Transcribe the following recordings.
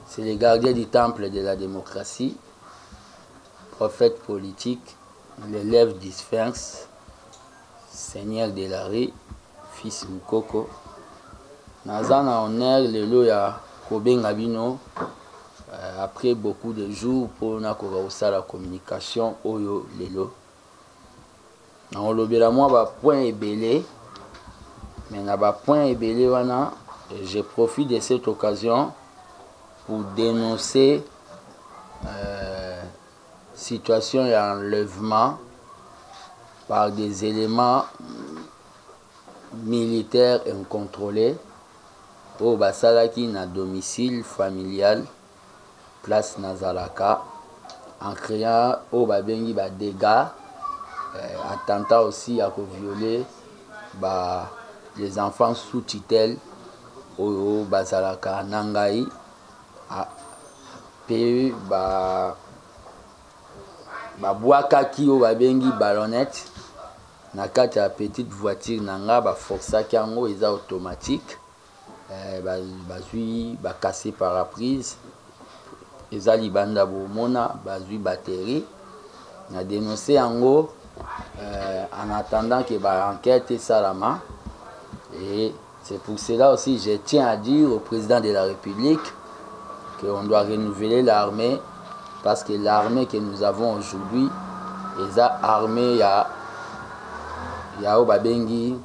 c'est le gardien du temple de la démocratie, prophète politique, l'élève du Sphinx, Seigneur de la rue, fils Mukoko. Naza na honneur lelo ya kobenga bino après beaucoup de jours pour na kosa la communication oyo lelo. Na olobela moi ba point ebele, mais na ba point ebele wana, je profite de cette occasion pour dénoncer situation d'enlèvement par des éléments militaires incontrôlés au basalaki na domicile familial place Nazalaka en créant au babengi ba dégâts, attentat aussi à violer les enfants sous tutelle au basalaka nangai pe boakaki au babengi ballonnette na kati ya petite voiture nanga baforçaki yango eza automatique, bazwi bakasi paraprise eza libanda bomona bazwi batterie na dénoncé yango en attendant que enquête salama. Et c'est pour cela aussi je tiens à dire au président de la République qu'on doit renouveler l'armée, parce que l'armée que nous avons aujourd'hui est armée ya Obabengi.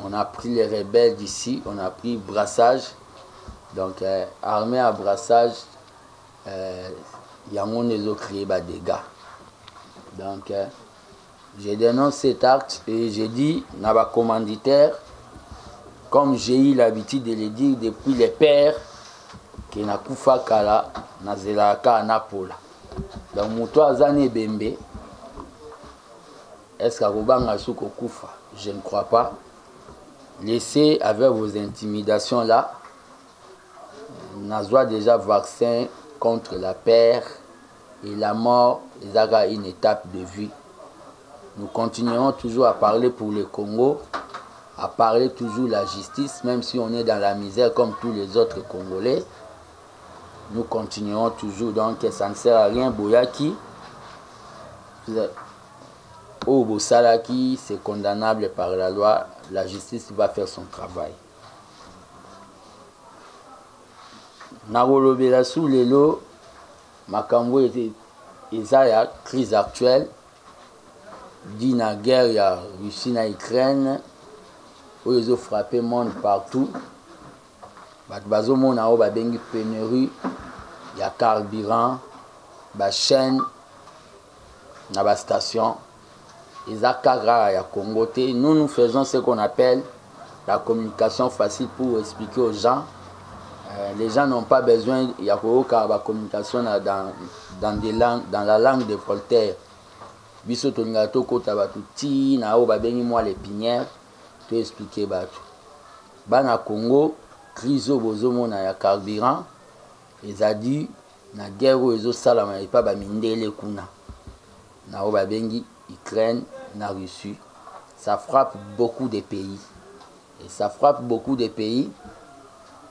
On a pris les rebelles d'ici, on a pris brassage, donc armée à brassage, il y a mon créé des dégâts. Donc je dénonce cet acte et je dis naba commanditaire, comme j'ai eu l'habitude de le dire depuis les pères, que na kufa kala na zelaka napola. Donc muto azane bembe, est-ce que Robanga souko kufa? Je ne crois pas. Laissez avec vos intimidations là. Nazwa déjà vaccin contre la peur et la mort, ils une étape de vie. Nous continuerons toujours à parler pour le Congo, à parler toujours la justice, même si on est dans la misère comme tous les autres Congolais. Nous continuerons toujours, donc ça ne sert à rien. Boyaki, Obo Salaki, c'est condamnable par la loi. La justice va faire son travail. Narolobela sous lelo, makambo était la crise actuelle, dit la guerre, il y a Russie et Ukraine, où ils ont frappé le monde partout. Bazo mon a bengi pénurie, il y a carburant, chaîne, na station. Ils ont carré à Congo. Nous faisons ce qu'on appelle la communication facile pour expliquer aux gens. Les gens n'ont pas besoin, il y a la communication dans la langue de Voltaire. Biso tolingato kota batu ti na o babengi moi l'épinière, to expliquer batu. Bana Congo, crise bozomo na ya carburant, ils a dit na guerre ezo salama et pas ba mindele kuna. Na o babengi Ukraine, na Russie. Ça frappe beaucoup de pays. Et ça frappe beaucoup de pays.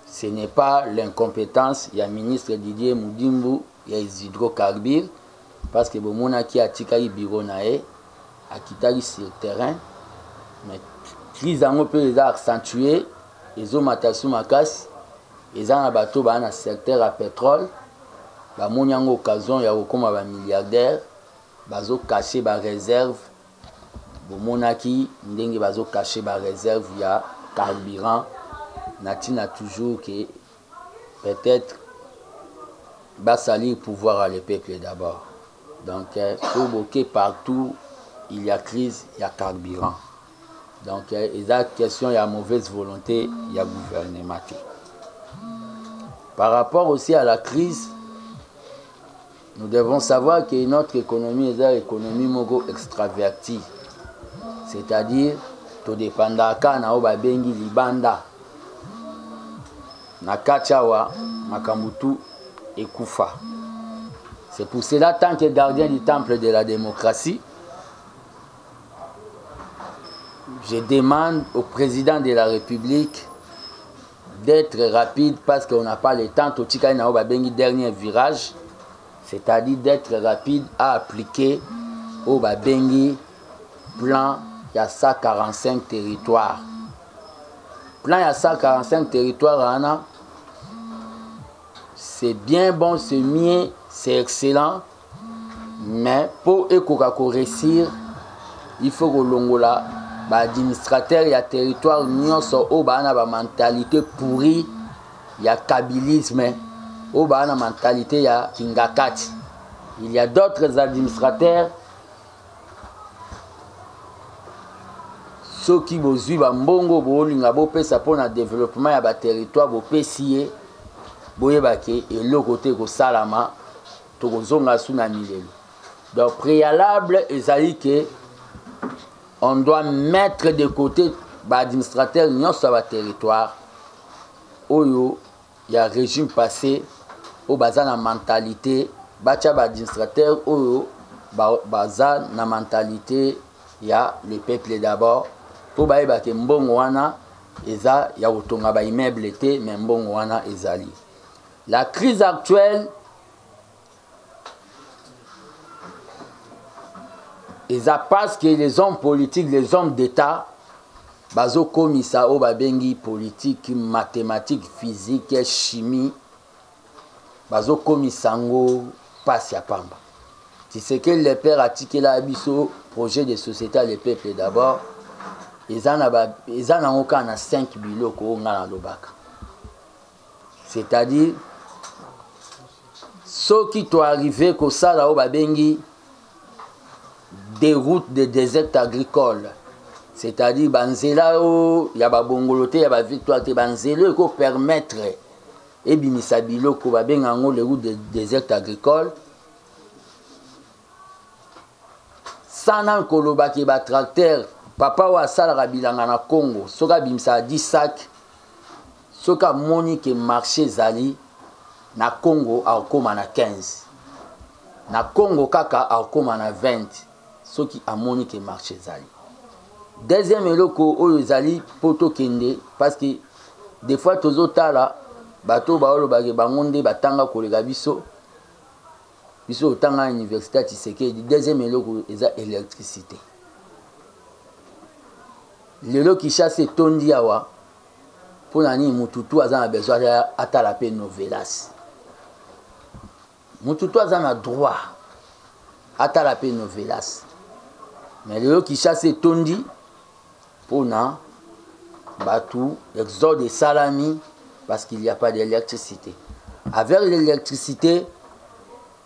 Ce n'est pas l'incompétence, il y a le ministre Didier Moudimbu, il y a les hydrocarbures, parce que Bomona qui a tika bureau nae, a quitté sur le terrain, mais crise en peut les accentuer, ils ont matasu makas, ils ont un bateau dans un secteur à pétrole, ba moniang occasion ya okoma ba milliardaire, bazo cacher ba réserve, Bomona qui ndenge bazo cacher ba réserve ya carburant. Natina toujours que peut-être va salir pouvoir à le peuple d'abord. Donc, partout il y a crise, il y a carburant. Donc, il y a question, il y a mauvaise volonté, il y a gouvernement. Par rapport aussi à la crise, nous devons savoir que notre économie est une économie mogo extravertie. C'est-à-dire, tout dépendant na obabengi libanda. Nakachawa, Makambutu et Koufa. C'est pour cela, tant que gardien du temple de la démocratie, je demande au président de la République d'être rapide parce qu'on n'a pas le temps. Totika na babengi dernier virage, c'est-à-dire d'être rapide à appliquer au babengi plan ya 145 territoires. Plan ya 145 territoires, c'est bien bon, c'est mieux, c'est excellent, mais pour réussir, il faut que l'ongola administrateur ya territoire nyonso o bana ba mentalité pourrie ya kabilisme o bana mentalité ya kingakati. Il y a d'autres administrateurs ceux qui bozui ba mbongo bolinga bopesa pona développement ya ba territoire bopesiye boyebake eloko te ko salama to kozonga suna milelo. Donc préalable ezali que on doit mettre de côté l'administrateur sur le territoire. Il y a un régime passé, il y a une mentalité, l'administrateur, il y a une mentalité, il y a le peuple d'abord. Pour que il y a un immeuble, mais la crise actuelle, et ça parce que les hommes politiques, les hommes d'État, bazo komisa o babengi politique, mathématiques, physique, chimie, bazo komisango passe à pamba. Tu sais que les pères a tiqué la abisso projet de société les peuples d'abord. Ils en ont aucun 5 biloko ngana lobaka. C'est-à-dire ceux qui sont arrivés ko sala o babengi des routes de désert agricole, c'est-à-dire banzela il y a babongoloté, il y a victoire te banzela ko permettre et bimisa biloko babengango les routes de désert agricole sans koloba ki ba tracteur papa wa sala bilanga na Congo soka bimisa 10 sacs soka moni ke marché zali na Congo akoma na 15 na Congo kaka akoma na 20 ce qui a monique marché zali. Deuxième eloko oyo zali poto kende parce que des fois tozota la bato baolo bage bangonde batanga kolega biso otanga université Tshisekedi. Deuxième eloko eza électricité. Lelo ki chasse tondi awa pona ni mututu azana besoin atala pe novelas. Mututu azana droit atala pe novelas. Mais les gens qui chassent tondi pour na batou exode de salami parce qu'il n'y a pas d'électricité. Avec l'électricité,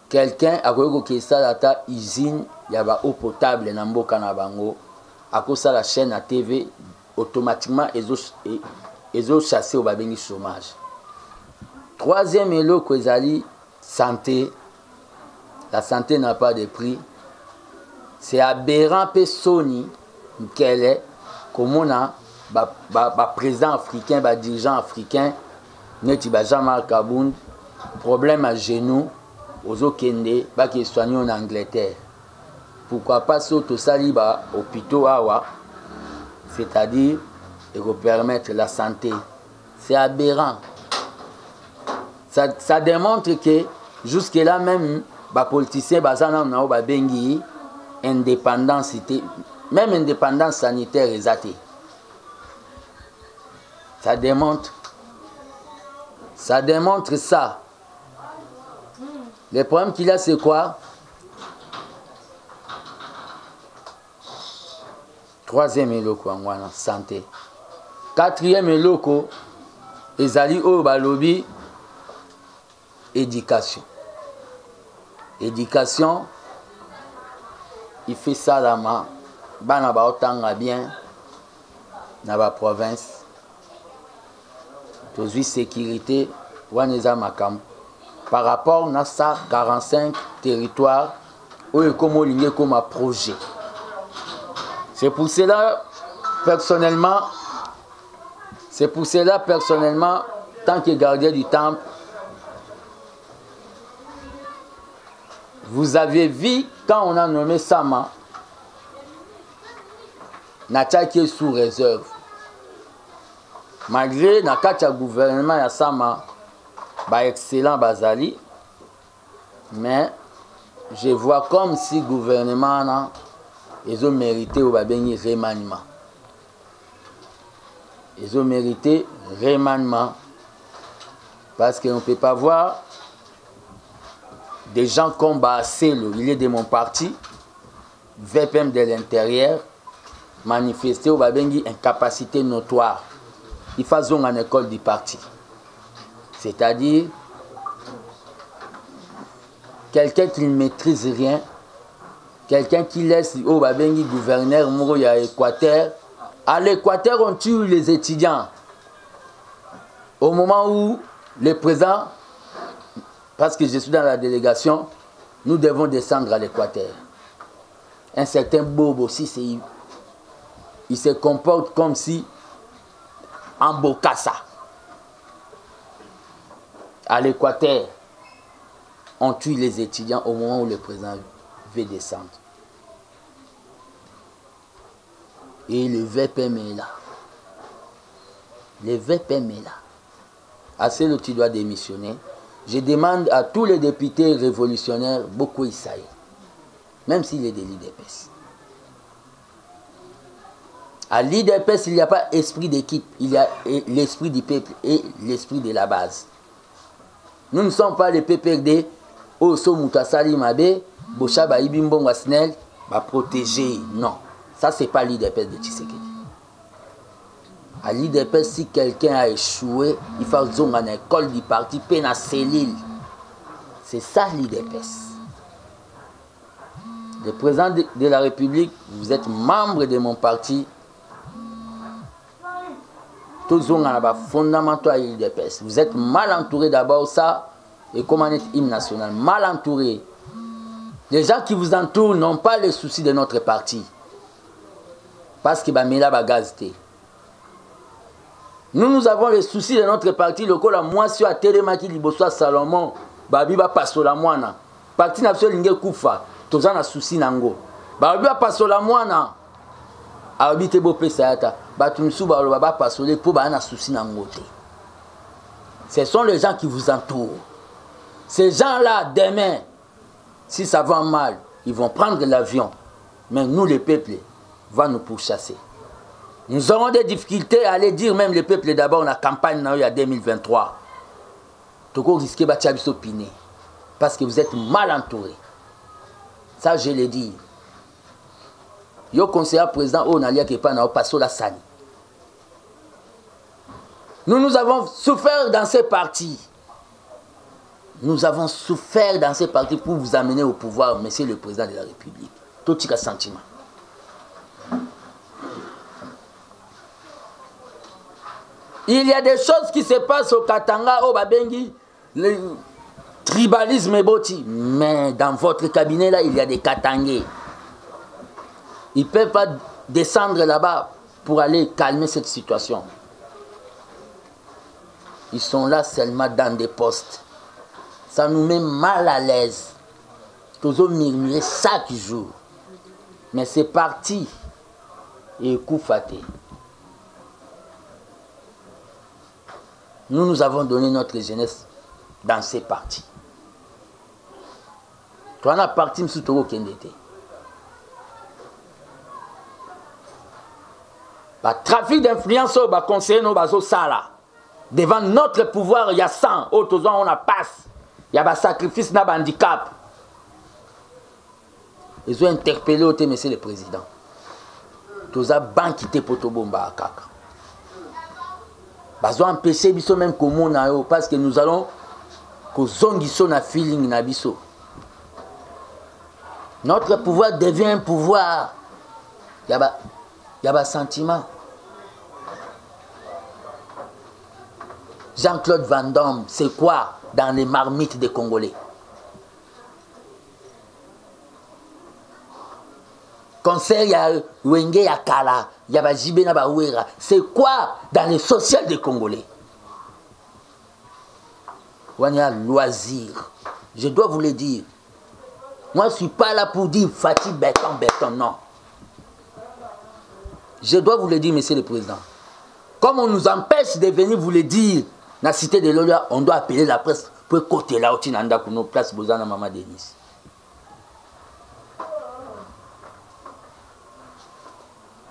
quelqu'un a qui salata usine il y a eau potable na mboka na bango à cause la chaîne à TV automatiquement ils ont chassé au babengi chômage. Troisième eloko ezali santé. La santé n'a pas de prix. C'est aberrant que Sony, qu'elle est, comme on a, président africain, dirigeant africain, Neti Jean-Marc Kabound, problème à genoux, aux Okende, qui est soigné en Angleterre. Pourquoi pas sauter sali hôpitaux awa, c'est-à-dire et permettre la santé. C'est aberrant. Ça démontre que jusque-là même, les politiciens, les bengi indépendance, même indépendance sanitaire exatée. Ça démontre ça. Le problème qu'il a, c'est quoi? Troisième eloko, santé. Quatrième eloko, ezali o balobi, éducation. Éducation, il fait ça là-bas. Bana ba otanga bien na ba province. Tozui sécurité waneza makam. Par rapport à ça 45 territoires où il comme lié comme un projet. C'est pour cela personnellement, tant que gardien du temple, vous avez vu quand on a nommé Sama, Natia qui est sous réserve. malgré na kati ya gouvernement ya Sama ba excellent bazali, mais je vois comme si gouvernement na ils ont mérité au babengi remaniement. Ils ont mérité remaniement parce qu'on ne peut pas voir des gens comme Basselo, il est de mon parti, VPM de l'intérieur, manifester au babengi incapacité notoire. Il faut en école du parti. C'est-à-dire quelqu'un qui ne maîtrise rien, quelqu'un qui laisse au babengi gouverneur Mouro à Équateur. À l'Équateur, on tue les étudiants. Au moment où le président, parce que je suis dans la délégation, nous devons descendre à l'Équateur. Un certain Bobo aussi, il se comporte comme si en Bokassa. À l'Équateur, on tue les étudiants au moment où le président veut descendre. Et le VPM est là. Le VPM est là. Assez le tu dois démissionner. Je demande à tous les députés révolutionnaires, beaucoup Isaïe, même s'il est de l'IDPS. À l'IDPS, il n'y a pas esprit d'équipe, il y a l'esprit du peuple et l'esprit de la base. Nous ne sommes pas les PPRD, Oso Moutasali Mabe, Bochaba Ibimbonga Snell, va protéger. Non, ça c'est pas l'IDPS de Tshisekedi. À l'IDPS, si quelqu'un a échoué, il faut zoom en école du parti, peine à cellule. C'est ça l'IDPS. Le président de la République, vous êtes membre de mon parti. Tous ont un fondamental à l'IDPS. Vous êtes mal entouré d'abord, ça, et comme on est hymne national, mal entouré. Les gens qui vous entourent n'ont pas les soucis de notre parti. Parce que Bamela Bagazité. Nous avons les soucis de notre parti. Le col à moi sur Télémaki Libosoa Salomon, Babiba Pasola Moana. Parti national Lingé Koufa, tous en a souci nango. Babiba Pasola Moana. Habite Bopé Sayata. Batumsou Baba Pasolé pour Bana souci nango. Ce sont les gens qui vous entourent. Ces gens-là, demain, si ça va mal, ils vont prendre l'avion. Mais nous, les peuples, va nous pourchasser. Nous aurons des difficultés à aller dire même le peuple d'abord la campagne il y a 2023. Toko risquer Batiabiso Piné. Parce que vous êtes mal entourés. Ça, je l'ai dit. Yo conseiller président au Nalia Kepa au Passo la Sani. Nous avons souffert dans ces partis. Nous avons souffert dans ces partis pour vous amener au pouvoir, monsieur le président de la République. Tout un sentiment. Il y a des choses qui se passent au Katanga, au Babengi, le tribalisme est boti. Mais dans votre cabinet là, il y a des Katangais. Ils ne peuvent pas descendre là-bas pour aller calmer cette situation. Ils sont là seulement dans des postes. Ça nous met mal à l'aise. Toujours murmurer chaque jour. Mais c'est parti. Et coup faté. Nous avons donné notre jeunesse dans ces partis. Toi, on a parti M. Toro Kendete. Le trafic d'influence au conseiller nos bateaux sala. Devant notre pouvoir, il y a 100. Autres on a passe. Il y a un sacrifice, il y a un handicap. Ils ont interpellé au monsieur le président. Tous les banques qui étaient pour Tobomba à Kaka. Ils ont empêché même comme parce que nous allons que na feeling na biso. Notre pouvoir devient un pouvoir. Il y a un sentiment. Jean-Claude Van Damme, c'est quoi dans les marmites des Congolais? Conseil, il y a Wenge, il y a Kala, il y a Jibé Nabawera. C'est quoi dans les sociales des Congolais? On y a loisir. Je dois vous le dire. Moi, je ne suis pas là pour dire Fatih béton, non. Je dois vous le dire, monsieur le président. Comme on nous empêche de venir vous le dire, dans la cité de l'Olia, on doit appeler la presse pour côté là, au Tinanda, pour nos places, Bozana, Maman Denis.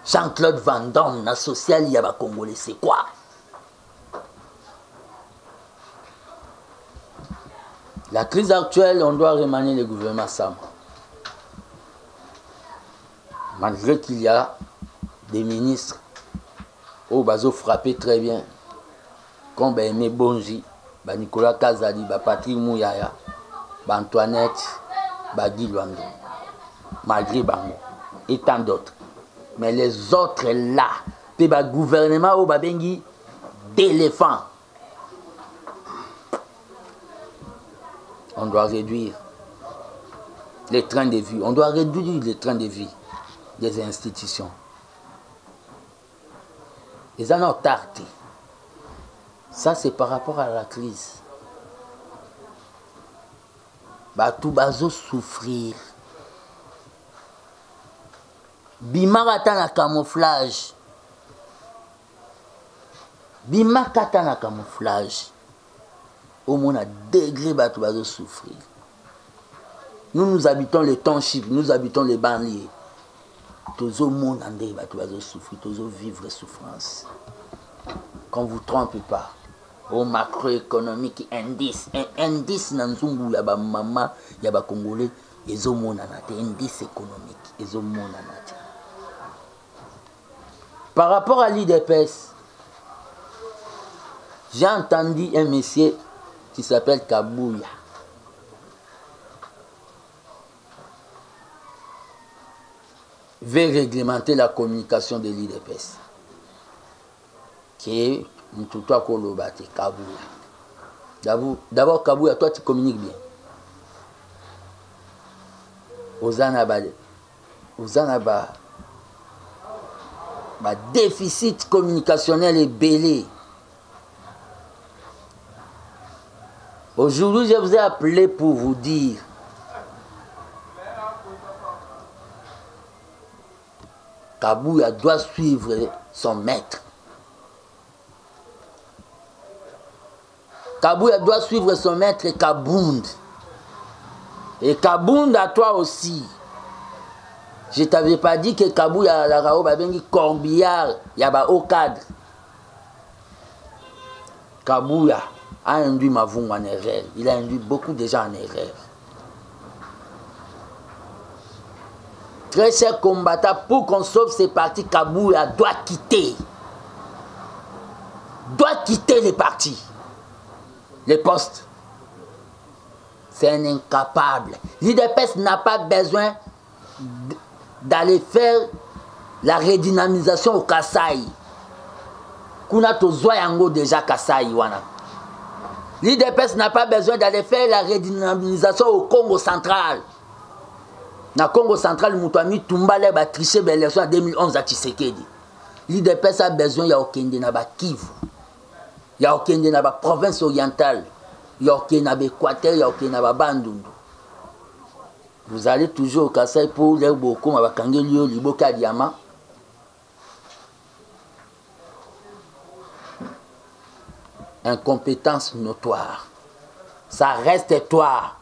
Jean-Claude Van Damme, na social, il y a Congolais, c'est quoi? La crise actuelle, on doit remanier le gouvernement Sam. Malgré qu'il y a des ministres au bazo frappé très bien, comme Aimé Bonji, Nicolas Kazali, Patrick Mouyaya, Antoinette, Guy Luando, malgré Bango, et tant d'autres. Mais les autres là, le gouvernement au Babengi d'éléphants. On doit réduire les trains de vie. On doit réduire les trains de vie des institutions. Ils en ont tardé. Ça, c'est par rapport à la crise. Tout bazo souffrir. Bimakata na camouflage. Bimakata na camouflage. Au moins à degré bato bazo souffrir. Nous habitons les townships, nous habitons les banlieues. Tous au monde en degré bato bazo souffrir, tous au vivre souffrance. Qu'on vous trompe pas. Au macroéconomique indice, indice nanzungu ya ba mama ya ba congolais, ils ont mon anate indice économique, ils ont mon anate. Par rapport à l'IDPS, j'ai entendu un monsieur qui s'appelle Kabouya. Veut réglementer la communication de l'IDPS. Qui est Moutoua Kolobate, Kabouya. D'abord, Kabouya, toi tu communiques bien. Ozanaba, déficit communicationnel est belé. Aujourd'hui, je vous ai appelé pour vous dire Kabouya doit suivre son maître. Kabouya doit suivre son maître Kabound. Et Kabound à toi aussi. Je ne t'avais pas dit que Kabouya la Rao Babengi corbillard, il y a haut cadre. Kabouya a induit Mavoum en erreur. Il a induit beaucoup de gens en erreur. Très chers combattants, pour qu'on sauve ces partis, Kabouya doit quitter. Doit quitter les partis. Les postes. C'est un incapable. L'IDPS n'a pas besoin d'aller faire la redynamisation au Kasaï. Kuna tozoa yango déjà Kasaï wana. L'IDPS n'a pas besoin d'aller faire la redynamisation au Congo central. Na Congo central, Moutouami Toumbale va tricher l'élection en 2011 à Tshisekedi. L'IDPS a besoin ya okende na ba Kivu. Ya okende na ba province orientale. Ya okende na ba Équateur, ya okende na ba Bandundu. Vous allez toujours au Kasaï pour les beaucoup ma bakangeli liboka diamant. Incompétence notoire. Ça reste toi.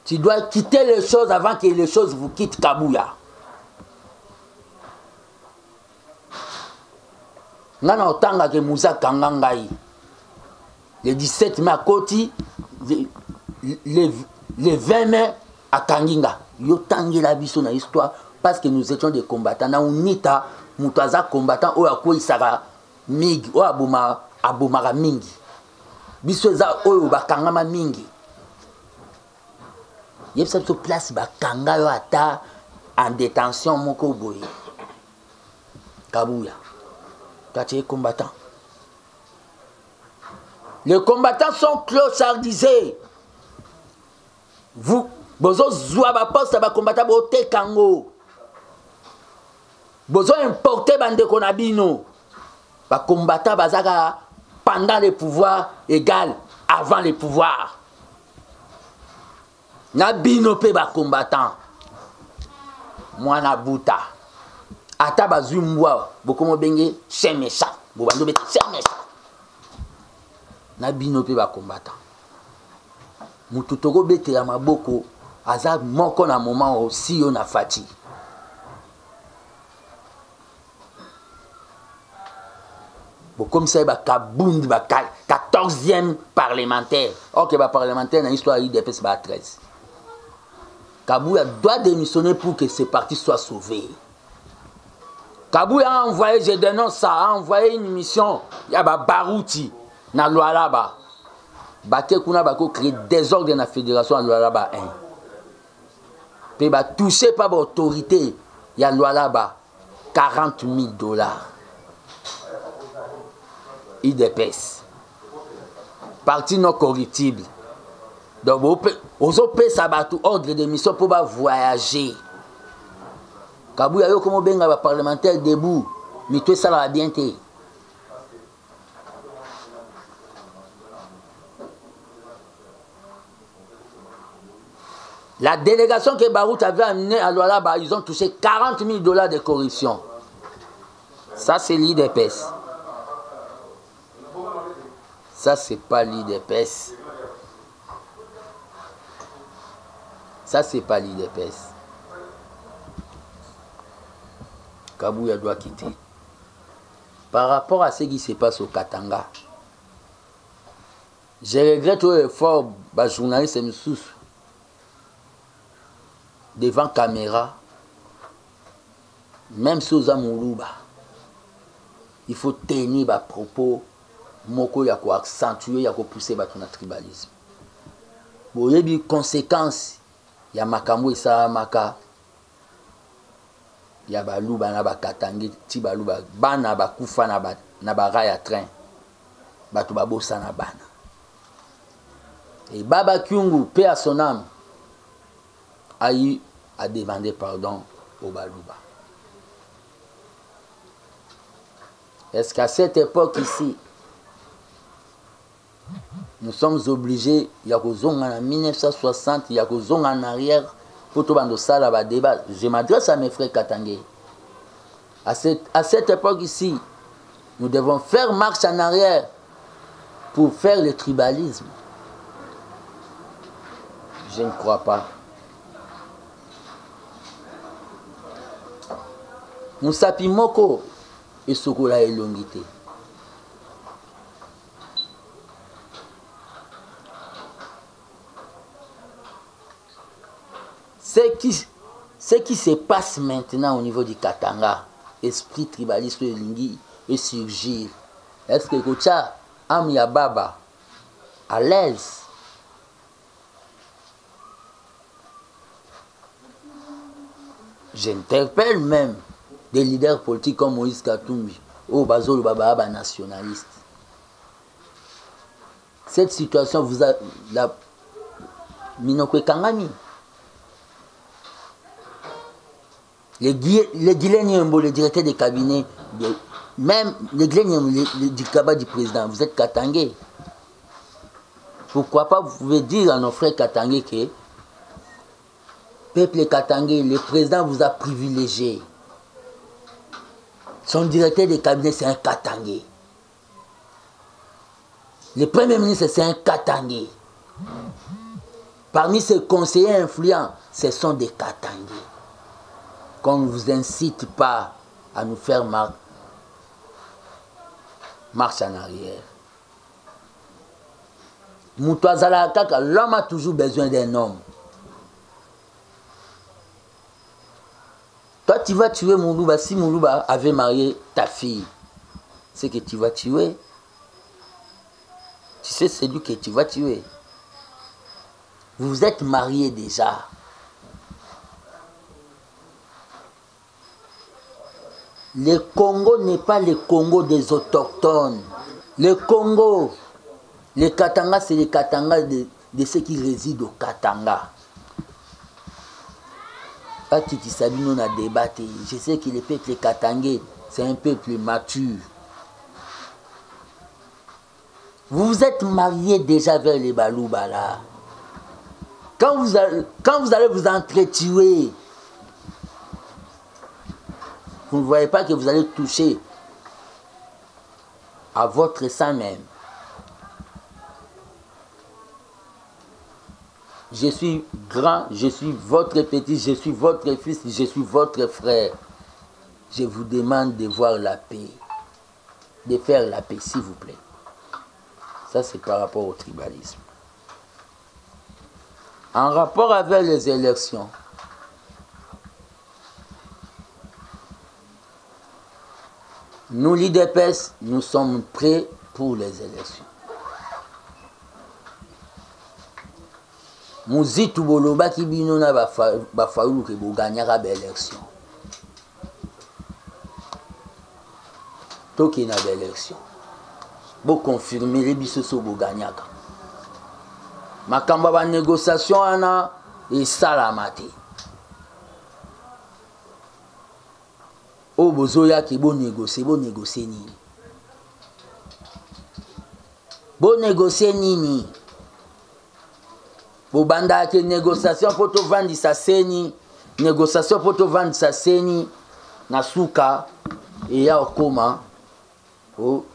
Tu dois quitter les choses avant que les choses vous quittent Kabouya. Nana otanga ke Moussa Kangangai. Le 17 mai à Koti, le 20 mai à Kanginga. Yo tangi la biso na histoire parce que nous étions des combattants. Na unita mutaza combattant o akoi sara mingi o abomara mingi. Biso za oyo bakangama mingi. Il y a une place bakanga yo ata en détention moko boye. Kabouya. Toi tu es combattant. Les combattants sont clochardisés. Vous, bozo zouaba poste ba combattant bote kango. Bozo importer bande konabino. Ba combattant bazaka pendant les pouvoirs égal avant les pouvoirs. Na bino pe ba combattant. Mwana buta. ata bazwi mbwa bokomo benge chien méchant bobando bete chien méchant na bino pe ba combattant mutu toko betela maboko aza moko na moment aussi yo na fati comme ça ba kabundi ba 14e parlementaire OK ba parlementaire na histoire IDPS ba 13 Kabouya doit démissionner pour que ce parti soit sauvé. Kabouya a envoyé, je dénonce ça, a envoyé une mission, il y a Barouti, na Lualaba. Baké Kuna Bako créé désordre dans la fédération à Lualaba 1. Puis ba touché par l'autorité, il y a Lualaba, $40,000. IDPS. Parti non corruptible. Donc, aux autres, ça va tout ordre de mission pour voyager. Kabouya yo comme benga parlementaire debout, mais tout ça va bien te. La délégation que Barout avait amenée à Lualaba, ils ont touché $40,000 de corruption. Ça, c'est l'IDPS. Ça, c'est pas l'IDPS. Ça, c'est pas l'IDPS. Kabouya doit quitter. Par rapport à ce qui se passe au Katanga, je regrette l'effort des journalistes devant caméra, même si aux Amourouba, il faut tenir les propos, moko ya ko accentuer, ya ko pousser le tribalisme. Bon, il y a des conséquences. Il y a makambo isa maka. Il y a baluba na bakatangi, ti baluba bana bakufa na baraya train. Batu babosa na bana. Et Baba Kyungu, paix à son âme, a eu à demander pardon au baluba. Est-ce qu'à cette époque ici, nous sommes obligés, il y a en 1960, il y a en arrière, pour tout le monde débat. Je m'adresse à mes frères Katangé. À cette époque ici, nous devons faire marche en arrière pour faire le tribalisme. Je ne crois pas. Nous sapons Moko et Sokola et Longité. Ce qui se passe maintenant au niveau du Katanga, esprit tribaliste et lingui, et surgir. Est-ce que Kocha Amia Baba à l'aise? J'interpelle même des leaders politiques comme Moïse Katumbi, ou Bazolo Baba nationaliste. Cette situation vous a la Minokwe Kangami. Les Guiléniembo, le directeur des cabinets, même les Guiléniembo du cabas du président, vous êtes Katangé. Pourquoi pas, vous pouvez dire à nos frères Katangé que peuple Katangé, le président vous a privilégié. Son directeur des cabinets, c'est un Katangé. Le premier ministre, c'est un Katangé. Parmi ses conseillers influents, ce sont des Katangé. Qu'on ne vous incite pas à nous faire marche en arrière. L'homme a toujours besoin d'un homme. Toi, tu vas tuer Moulouba. Si Moulouba avait marié ta fille, c'est que tu vas tuer. Tu sais, c'est lui que tu vas tuer. Vous êtes mariés déjà. Le Congo n'est pas le Congo des autochtones. Le Congo, le Katanga, c'est le Katanga de ceux qui résident au Katanga. Pas qui Sabino a débattu. Je sais que le peuple katangais, c'est un peuple mature. Vous vous êtes mariés déjà vers les Balouba là. Quand vous allez vous entretuer, Vous ne voyez pas que vous allez toucher à votre sang même. Je suis grand, je suis votre petit, je suis votre fils, je suis votre frère. Je vous demande de voir la paix, de faire la paix, s'il vous plaît. Ça, c'est par rapport au tribalisme. En rapport avec les élections, nous, l'IDPS, nous sommes prêts pour les élections. Muzitu boloba ki bino na bafaulu ke bo gagnera ba élection. Toki na ba élection. Bo confirmer les biso so bo gagnaka. Makamba ba négociation ana et salamate. O bozoya ki bo négocier nini. Bo négocier nini. Bobanda ke négociation pour te vendre sa seni, négociation pour te vendre sa seni, na suka, et ya okoma, o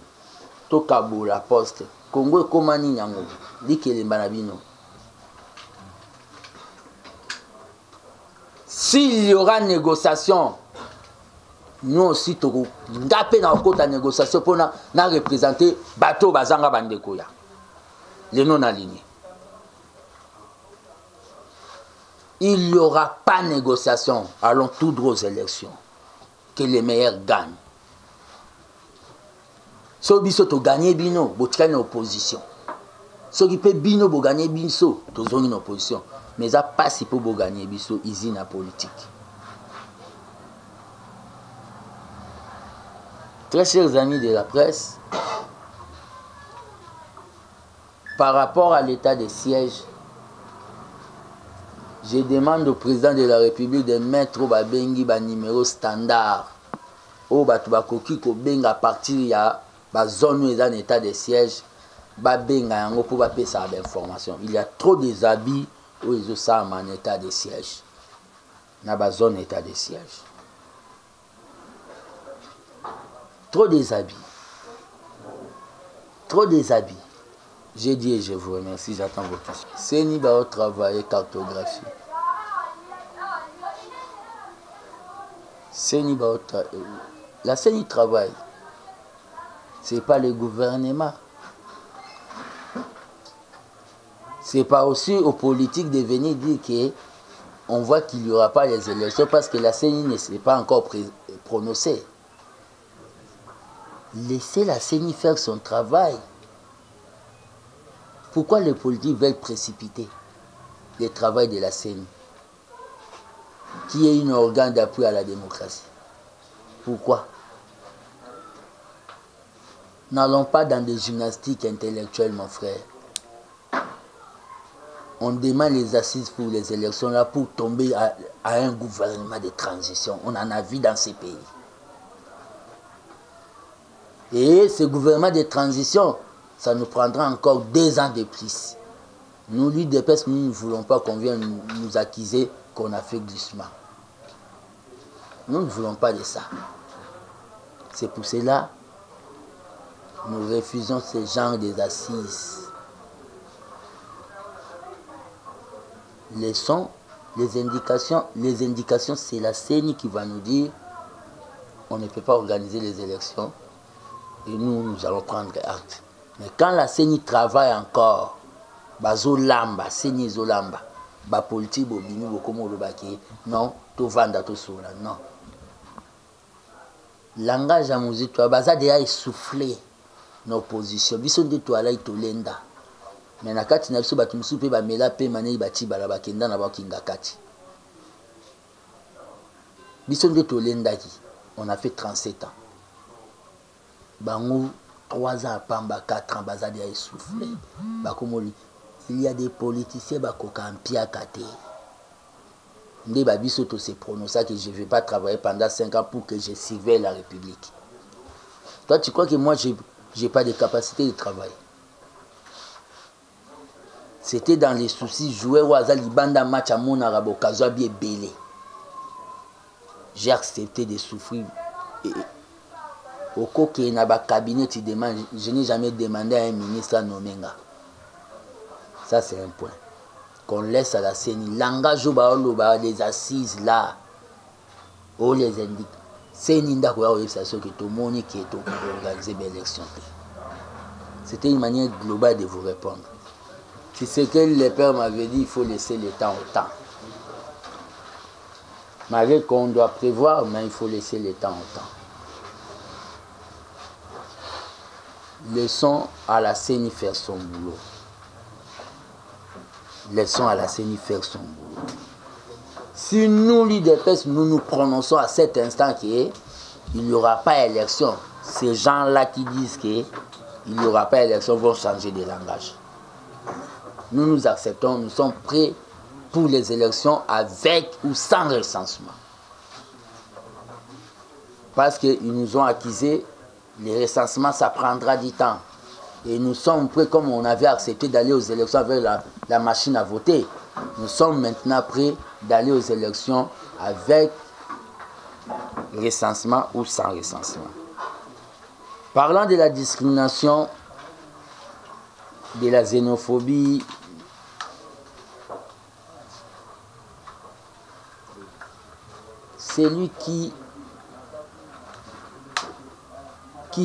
tokabo la poste. Congo ekoma ni nyango, dikele mbanabino. S'il y aura négociation, nous aussi toko ndape na okota négociation pour na représenter bateau bazanga bandeko ya. Les non alignés. Il n'y aura pas de négociation. Allons tout droit aux élections. Que les meilleurs gagnent. Si vous avez gagné bino, vous avez une opposition. Si vous avez bino, vous gagner bino, vous avez une opposition. Mais ça passe pour vous gagner bino, ils ont une politique. Très chers amis de la presse, par rapport à l'état de siège, je demande au président de la République de mettre au babengi ba numéro standard. Au batubakoki ko benga à partir ya ba zone où est en état de siège, ba benga yango pour ba pesa d'information. Il y a trop des habits où ils sont en état de siège. Na ba zone état de siège. Trop des habits. Trop des habits. J'ai dit et je vous remercie, j'attends vos questions. Seni va travailler cartographie. Seni va la Seni travaille. Ce n'est pas le gouvernement. Ce n'est pas aussi aux politiques de venir dire qu'on voit qu'il n'y aura pas les élections parce que la Seni ne s'est pas encore prononcée. Laissez la Seni faire son travail. Pourquoi les politiques veulent précipiter le travail de la CENI, qui est un organe d'appui à la démocratie? Pourquoi? N'allons pas dans des gymnastiques intellectuelles, mon frère. On demande les assises pour les élections là pour tomber à un gouvernement de transition. On en a vu dans ces pays. Et ce gouvernement de transition, ça nous prendra encore 2 ans de plus. Nous, l'UDPS, nous ne voulons pas qu'on vienne nous accuser qu'on a fait glissement. Nous ne voulons pas de ça. C'est pour cela que nous refusons ce genre d'assises. Laissons les indications, c'est la CENI qui va nous dire on ne peut pas organiser les élections et nous allons prendre acte. Mais quand la CENI travaille encore, bazo lamba, CENI zo lamba, ba politique bobimi bokomo lobaki, non, to vanda to sola, non. Langage à musique, toi, baza déjà essoufflé nos positions. Biso de toi là, to lenda. Mais na kati na biso batu musu pe ba mela pe mané bati bala bakenda na bakinga kati. Biso de to lenda ki, on a fait 37 ans. Bango 3 ans à Pamba, 4 ans, Bazadi a essoufflé. Il y a des politiciens qui ont piakate. Ndé Babisoto s'est prononcé que je ne vais pas travailler pendant 5 ans pour que je surveille la République. Toi, tu crois que moi, je n'ai pas de capacité de travail? C'était dans les soucis, jouer au hasard, Libanda match à mon arabe, Kazabi et Belé. J'ai accepté de souffrir au coquet n'a pas cabinet, tu demandes, je n'ai jamais demandé à un ministre à nommer. Ça, c'est un point. Qu'on laisse à la CENI. Langage des assises là, on les indique. CENI n'a pas eu ça, que tout le monde qui est organisé l'élection. C'était une manière globale de vous répondre. Si c'est que le père m'avait dit, il faut laisser le temps au temps. Malgré qu'on doit prévoir, mais il faut laisser le temps au temps. Laissons à la CENI faire son boulot. Laissons à la CENI faire son boulot. Si nous, l'UDPS, nous nous prononçons à cet instant qu'il n'y aura pas élection, ces gens-là qui disent qu'il n'y aura pas élection vont changer de langage. Nous nous acceptons, nous sommes prêts pour les élections avec ou sans recensement. Parce qu'ils nous ont accusé, les recensements, ça prendra du temps. Et nous sommes prêts, comme on avait accepté d'aller aux élections avec la machine à voter, nous sommes maintenant prêts d'aller aux élections avec recensement ou sans recensement. Parlant de la discrimination, de la xénophobie, celui qui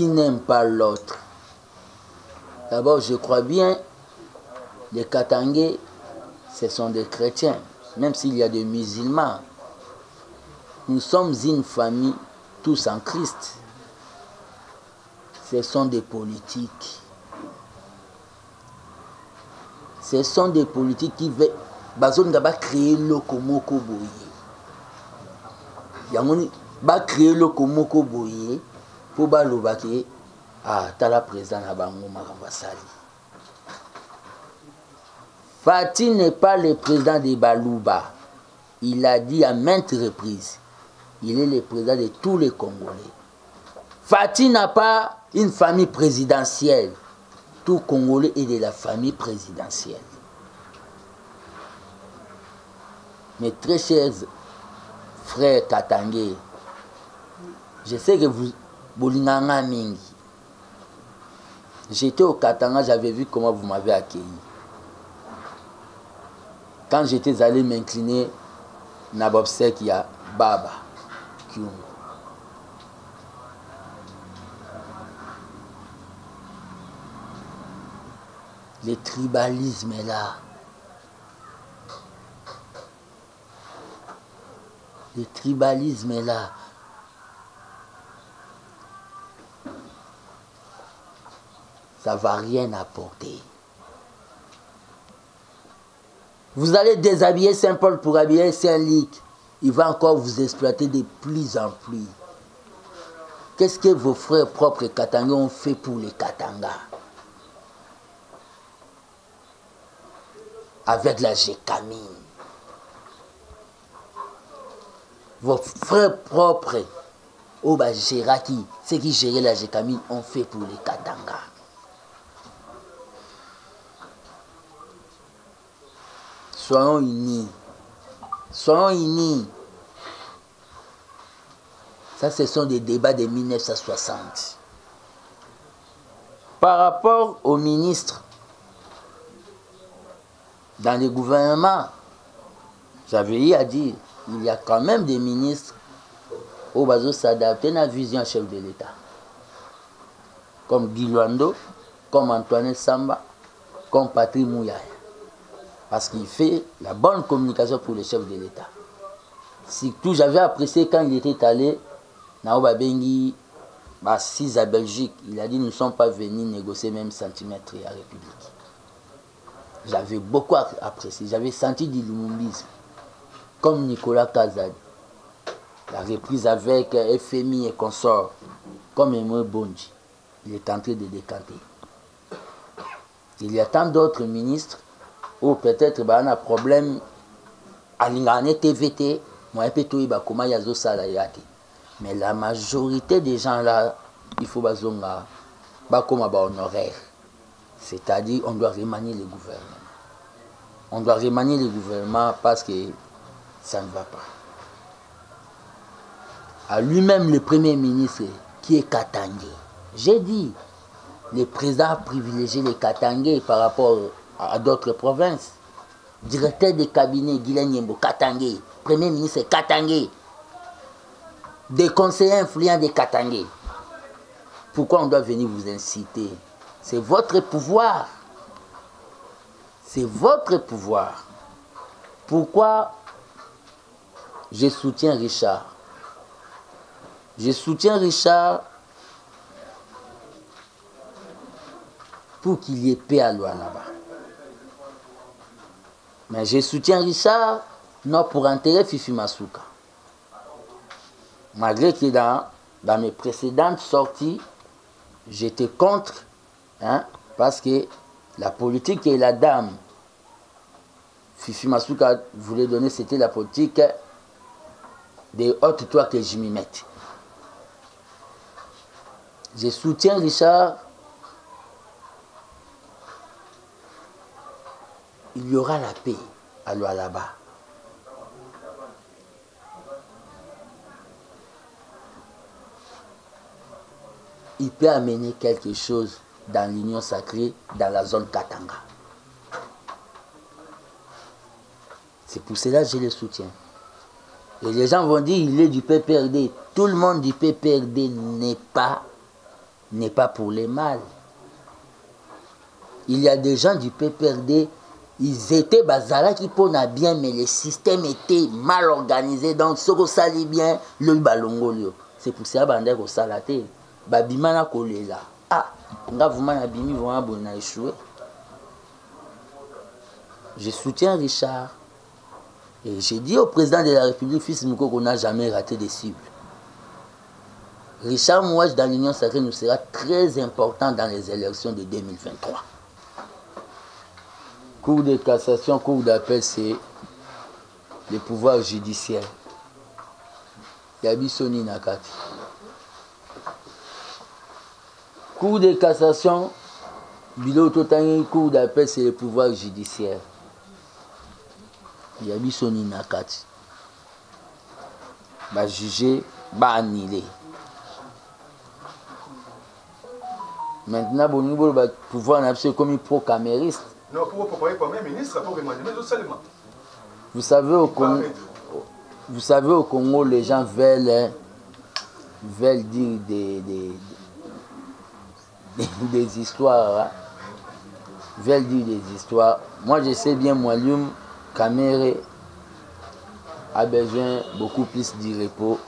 n'aime pas l'autre. D'abord, je crois bien, les Katangais, ce sont des chrétiens, même s'il y a des musulmans. Nous sommes une famille, tous en Christ. Ce sont des politiques. Ce sont des politiques qui veulent créer le komoko boye. Ils vont créer le komoko boye pour que tala président na bango makambasali. Fati n'est pas le président de Balouba. Il a dit à maintes reprises, il est le président de tous les Congolais. Fati n'a pas une famille présidentielle. Tout Congolais est de la famille présidentielle. Mes très chers frères Katangais, je sais que vous bolinganga mingi. J'étais au Katanga, j'avais vu comment vous m'avez accueilli. Quand j'étais allé m'incliner, Nabobsek, il y a Baba Kyungu. Le tribalisme est là. Le tribalisme est là. Ça ne va rien apporter. Vous allez déshabiller Saint-Paul pour habiller Saint-Luc. Il va encore vous exploiter de plus en plus. Qu'est-ce que vos frères propres Katangais ont fait pour les Katangas? Avec la Gécamine. Vos frères propres, Géraki, ceux qui géraient la Gécamine, ont fait pour les Katangas. Soyons unis. Soyons unis. Ça, ce sont des débats de 1960. Par rapport aux ministres, dans les gouvernements, j'avais eu à dire, il y a quand même des ministres où ils s'adaptent à la vision chef de l'État. Comme Guy Luando, comme Antoine Samba, comme Patrick Mouyaya. Parce qu'il fait la bonne communication pour le chef de l'État. Surtout, j'avais apprécié quand il était allé dans Bengi, à Belgique. Il a dit, nous ne sommes pas venus négocier même centimètre à la République. J'avais beaucoup apprécié. J'avais senti du lumumbisme. Comme Nicolas Kazad. La reprise avec FMI et consorts. Comme Emoe Bonji. Il est en train de décanter. Il y a tant d'autres ministres où peut-être il y a un problème à l'ingane TVT. Mais la majorité des gens là, il faut bazonga comme honoraire. C'est-à-dire on doit remanier le gouvernement. On doit remanier le gouvernement parce que ça ne va pas. à lui-même le Premier ministre qui est Katangé. J'ai dit, le président a privilégié les Katangé par rapport à d'autres provinces. Directeur de cabinet, Guilain Nyembo, Katangé. Premier ministre, Katangé. Des conseillers influents des Katangé. Pourquoi on doit venir vous inciter? C'est votre pouvoir. C'est votre pouvoir. Pourquoi je soutiens Richard? Je soutiens Richard pour qu'il y ait paix à Lualaba. Mais je soutiens Richard non pour enterrer Fifi Masuka. Malgré que dans mes précédentes sorties, j'étais contre, hein, parce que la politique que la dame Fifi Masuka voulait donner, c'était la politique des hautes toits que je m'y mette. Je soutiens Richard. Il y aura la paix à Lualaba. Il peut amener quelque chose dans l'union sacrée, dans la zone Katanga. C'est pour cela que je le soutiens. Et les gens vont dire il est du PPRD. Tout le monde du PPRD n'est pas pour les mal. Il y a des gens du PPRD, ils étaient bazaraki pour na bien, mais le système était mal organisé. Donc, ce qu'on salit bien, le balongolio. C'est pour ça que vous salaté. Babimana kolela. Ah, nga vraiment na bimi vraiment bon na échoué. Je soutiens Richard. Et j'ai dit au président de la République, Fils Mouko, qu'on n'a jamais raté des cibles. Richard Mouach dans l'Union sacrée nous sera très important dans les élections de 2023. Cour de cassation, cour d'appel, c'est le pouvoir judiciaire. Yabisoni Nakati. Cour de cassation, Bilo Totani, cour d'appel, c'est le pouvoir judiciaire. Yabisoni Nakati. Va juger, va annuler. Maintenant, bon niveau le pouvoir n'absolu comme pro-camériste. Non, pour proposer Premier ministre, pour demander, mais tout seulement. Vous savez, au Congo, les gens veulent dire des histoires. Hein? Veulent dire des histoires. Moi, je sais bien, Mwalium Kamere a besoin beaucoup plus de repos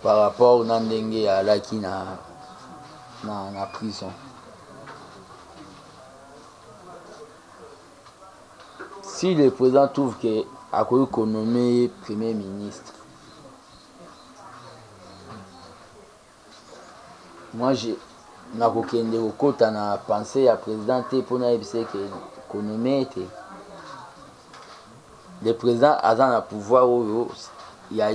par rapport à Nandenge à la qui na prison. Si le président trouve que Akoyo nommé Premier ministre, moi j'ai pensé à président pour que nommé le président a un pouvoir où il y a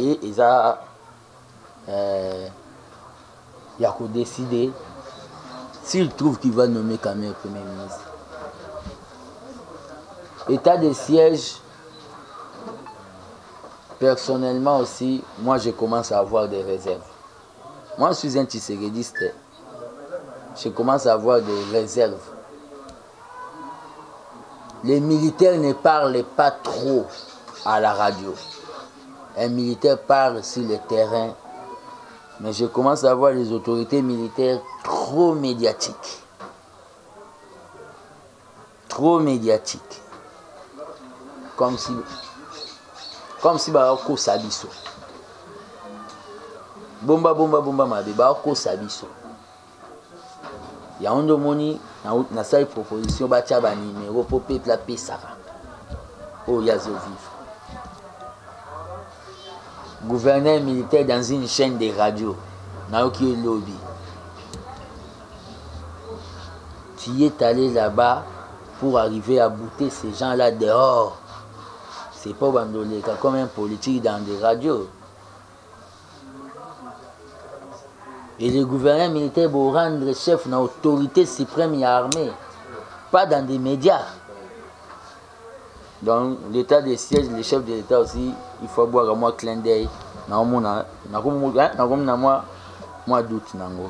décider s'il trouve qu'il va nommer quand même Premier ministre. État de siège, personnellement aussi, moi je commence à avoir des réserves. Moi je suis un tissérédiste, je commence à avoir des réserves. Les militaires ne parlent pas trop à la radio. Un militaire parle sur le terrain, mais je commence à voir les autorités militaires trop médiatiques. Trop médiatiques. Comme si Barako Sabiso. Bomba mabe Barako Sabiso. Il y a un domoni na sa proposition batia ba numéro pour peuple pesara. Oh yazo vivre. Gouverneur militaire dans une chaîne de radio. Naoki lobby. Tu es allé là-bas pour arriver à bouter ces gens-là dehors. C'est pas Bandoleka comme un politique dans des radios. Et le gouverneur militaire pour rendre chef dans l'autorité suprême et armée, pas dans des médias. Donc l'état de siège, le chef de l'État aussi, il faut boire à moi clin d'œil. moi doute nango.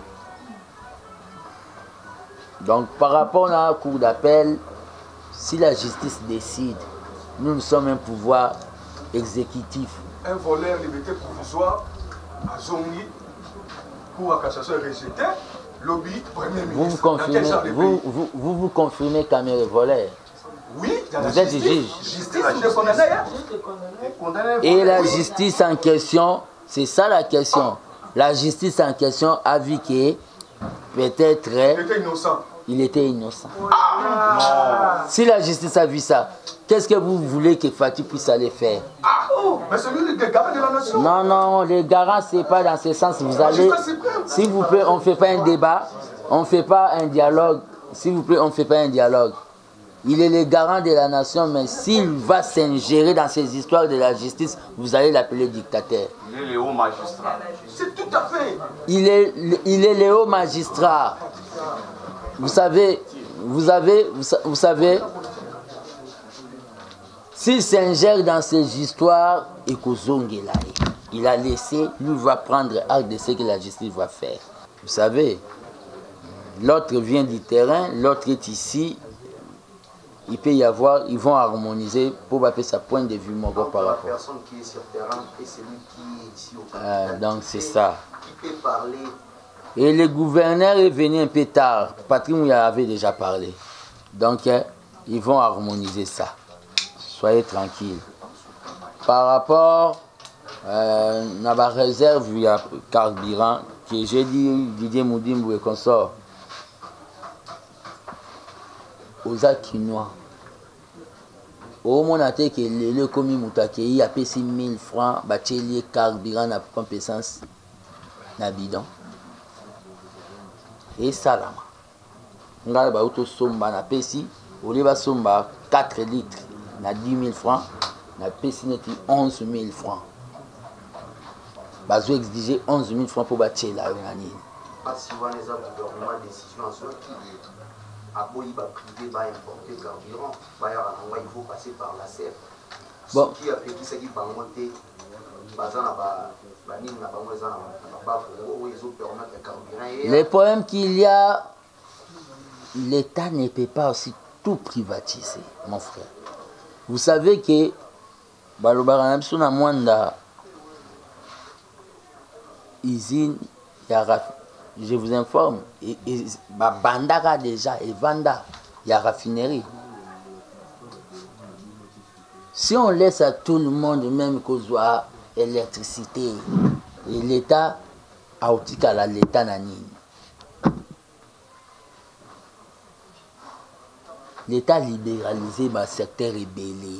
Donc par rapport à la cour d'appel, si la justice décide, nous sommes un pouvoir exécutif. Un voleur liberté provisoire à Zongi pour la cassation est rejeté. Lobby, Premier ministre. Vous confirmez qu'Amé est voleur? Oui, vous êtes juge. Et la justice en question, c'est ça la question. La justice en question a vu que peut-être il était innocent. Si la justice a vu ça, qu'est-ce que vous voulez que Fatih puisse aller faire? Mais c'est lui le garant de la nation. Non, non, les garants, c'est pas dans ce sens. Vous allez, s'il vous plaît, on ne fait pas un débat, on ne fait pas un dialogue. S'il vous plaît, on ne fait pas un dialogue. Il est le garant de la nation, mais s'il va s'ingérer dans ces histoires de la justice, vous allez l'appeler dictateur. Il est le haut magistrat. C'est tout à fait. Il est le haut magistrat. Vous savez, s'il s'ingère dans ces histoires, il a laissé, lui va prendre acte de ce que la justice va faire. Vous savez, l'autre vient du terrain, l'autre est ici. Il peut y avoir, ils vont harmoniser pour appeler sa point de vue par rapport. La personne qui est sur le terrain et celui qui est ici au Canada. Donc c'est ça. Qui peut parler. Et le gouverneur est venu un peu tard. Patrick Mouya avait déjà parlé. Donc ils vont harmoniser ça. Soyez tranquilles. Par rapport à la réserve, il y a carburant, que j'ai dit Didier Moudimbo et consort. Aux Akinois. Au moment où le commis Moutakei a payé 6 000 francs, bachelier carburant na compétence na bidon. Et ça là. On a auto somba na pesi, au lieu de somba 4 litres na 10 000 francs, na pesi neti 11 000 francs. Bazo exiger 11 000 francs pour bâtir la réunion. Pas si on a des gouvernements décision en sortie. Après, il va priver, va importer carburant. Il faut passer par la CEF. Bon. Ce qui a fait qui s'est dit par monter, le problème qu'il y a, l'État ne peut pas aussi tout privatiser, mon frère. Vous savez que Balobaranabsuna Mwanda, usine, je vous informe, Bandara déjà, et Vanda, il y a raffinerie. Si on laisse à tout le monde, même qu'on soit électricité, et l'État, à l'État nani. L'État libéralisé, le secteur rébellé.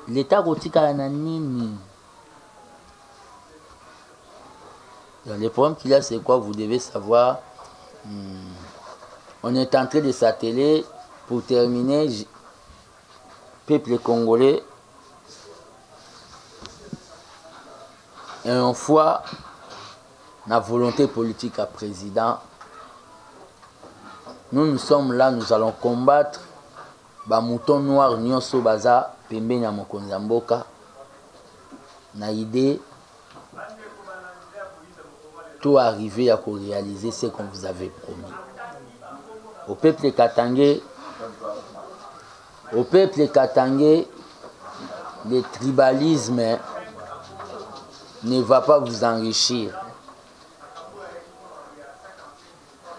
L'État a nani. Le problème qu'il y a, c'est quoi? Vous devez savoir. On est en train de s'atteler pour terminer. Peuple congolais, une fois la volonté politique à président, nous sommes là, nous allons combattre les moutons noirs, nyonso baza, pembe na mokonzamboka, na idée tout arriver à réaliser ce qu'on vous avait promis. Au peuple katangé, le tribalisme ne va pas vous enrichir.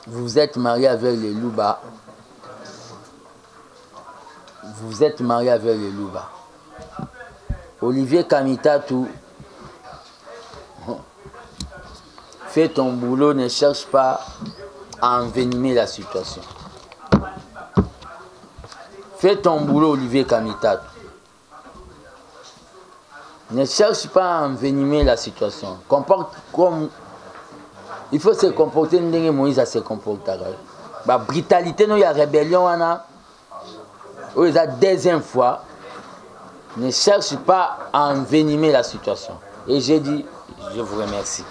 Vous êtes marié avec les Louba. Olivier Kamitatou, fais ton boulot, ne cherche pas à envenimer la situation. Fais ton boulot, Olivier Kamitatou. Ne cherche pas à envenimer la situation. Comporte comme... Il faut se comporter comme Moïse se comporte. La brutalité, il y a rébellion. La deuxième fois, ne cherche pas à envenimer la situation. Et j'ai dit, je vous remercie.